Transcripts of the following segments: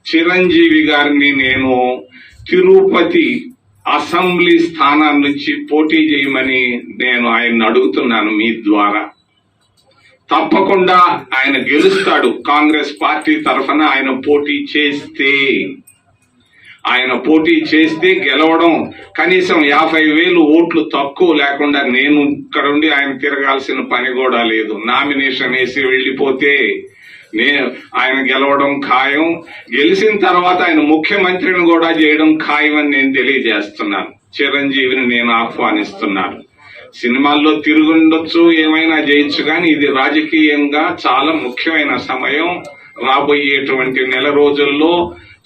చిరంజీవి గారిని నేను తిరుపతి అసెంబ్లీ స్థానం నుంచి పోటీ చేయమని నేను ఆయన్ని అడుగుతున్నాను మీ ద్వారా. తప్పకుండా ఆయన గెలుస్తాడు. కాంగ్రెస్ పార్టీ తరఫున ఆయన పోటీ చేస్తే గెలవడం కనీసం 50,000 ఓట్లు తక్కువ లేకుండా నేను ఇక్కడ ఉండి ఆయన తిరగాల్సిన పని కూడా లేదు. నామినేషన్ వేసి వెళ్లిపోతే ఆయన గెలవడం ఖాయం. గెలిచిన తర్వాత ఆయన ముఖ్యమంత్రిని కూడా చేయడం ఖాయం అని నేను తెలియజేస్తున్నాను. చిరంజీవిని నేను ఆహ్వానిస్తున్నాను. సినిమాల్లో తిరుగుండొచ్చు, ఏమైనా చేయొచ్చు, కానీ ఇది రాజకీయంగా చాలా ముఖ్యమైన సమయం. రాబోయేటువంటి నెల రోజుల్లో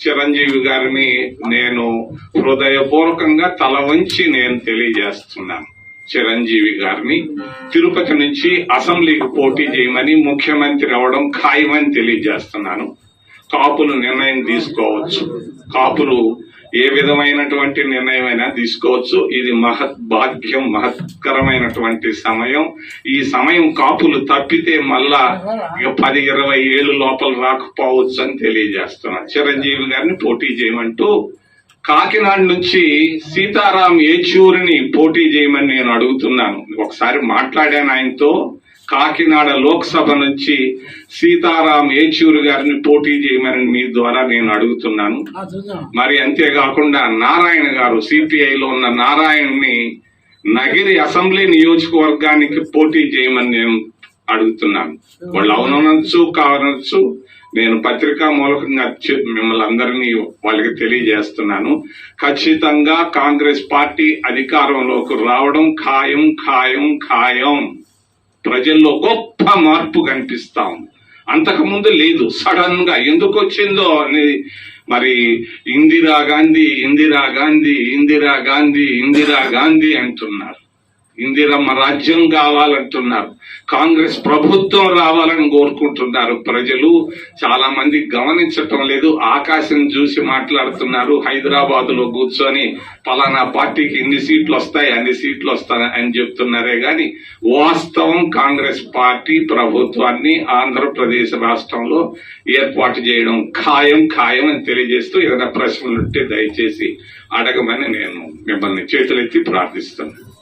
చిరంజీవి గారిని నేను హృదయపూర్వకంగా తల వంచి నేను తెలియజేస్తున్నాను. చిరంజీవి గారిని తిరుపతి నుంచి అసెంబ్లీకి పోటీ చేయమని, ముఖ్యమంత్రి అవడం ఖాయమని తెలియజేస్తున్నాను. కాపులు నిర్ణయం తీసుకోవచ్చు. కాపులు ఏ విధమైనటువంటి నిర్ణయం అయినా తీసుకోవచ్చు. ఇది మహద్భాగ్యం, మహత్కరమైనటువంటి సమయం. ఈ సమయం కాపులు తప్పితే మళ్ళా 10-20 ఏళ్ళు లోపల రాకపోవచ్చు అని తెలియజేస్తున్నాను. చిరంజీవి గారిని పోటీ చేయమంటూ కాకినాడ నుంచి సీతారాం ఏచూరిని పోటీ చేయమని నేను అడుగుతున్నాను. ఒకసారి మాట్లాడాను ఆయనతో. కాకినాడ లోక్సభ నుంచి సీతారాం ఏచూరి గారిని పోటీ చేయమని మీ ద్వారా నేను అడుగుతున్నాను. మరి అంతేకాకుండా నారాయణ గారు, సిపిఐలో ఉన్న నారాయణని నగిరి అసెంబ్లీ నియోజకవర్గానికి పోటీ చేయమని నేను అడుగుతున్నాను. వాళ్ళు అవునొచ్చు కావనొచ్చు, నేను పత్రికా మూలకంగా మిమ్మల్ని అందరినీ వాళ్ళకి తెలియజేస్తున్నాను. ఖచ్చితంగా కాంగ్రెస్ పార్టీ అధికారంలోకి రావడం ఖాయం ఖాయం ఖాయం. ప్రజల్లో గొప్ప మార్పు కనిపిస్తాం. అంతకుముందు లేదు. సడన్ గా ఎందుకు వచ్చిందో అనేది మరి ఇందిరాగాంధీ ఇందిరాగాంధీ ఇందిరాగాంధీ ఇందిరాగాంధీ అంటున్నారు. ఇందిరమ్మ రాజ్యం కావాలంటున్నారు. కాంగ్రెస్ ప్రభుత్వం రావాలని కోరుకుంటున్నారు ప్రజలు. చాలా మంది గమనించటం లేదు. ఆకాశం చూసి మాట్లాడుతున్నారు. హైదరాబాద్ లో కూర్చొని పలానా పార్టీకి ఇన్ని సీట్లు వస్తాయి, అన్ని సీట్లు వస్తాయి అని చెప్తున్నారే గాని వాస్తవం కాంగ్రెస్ పార్టీ ప్రభుత్వాన్ని ఆంధ్రప్రదేశ్ రాష్ట్రంలో ఏర్పాటు చేయడం ఖాయం ఖాయం అని తెలియజేస్తూ ఏదైనా ప్రశ్నలుంటే దయచేసి అడగమని నేను మిమ్మల్ని చేతులెత్తి ప్రార్థిస్తున్నాను.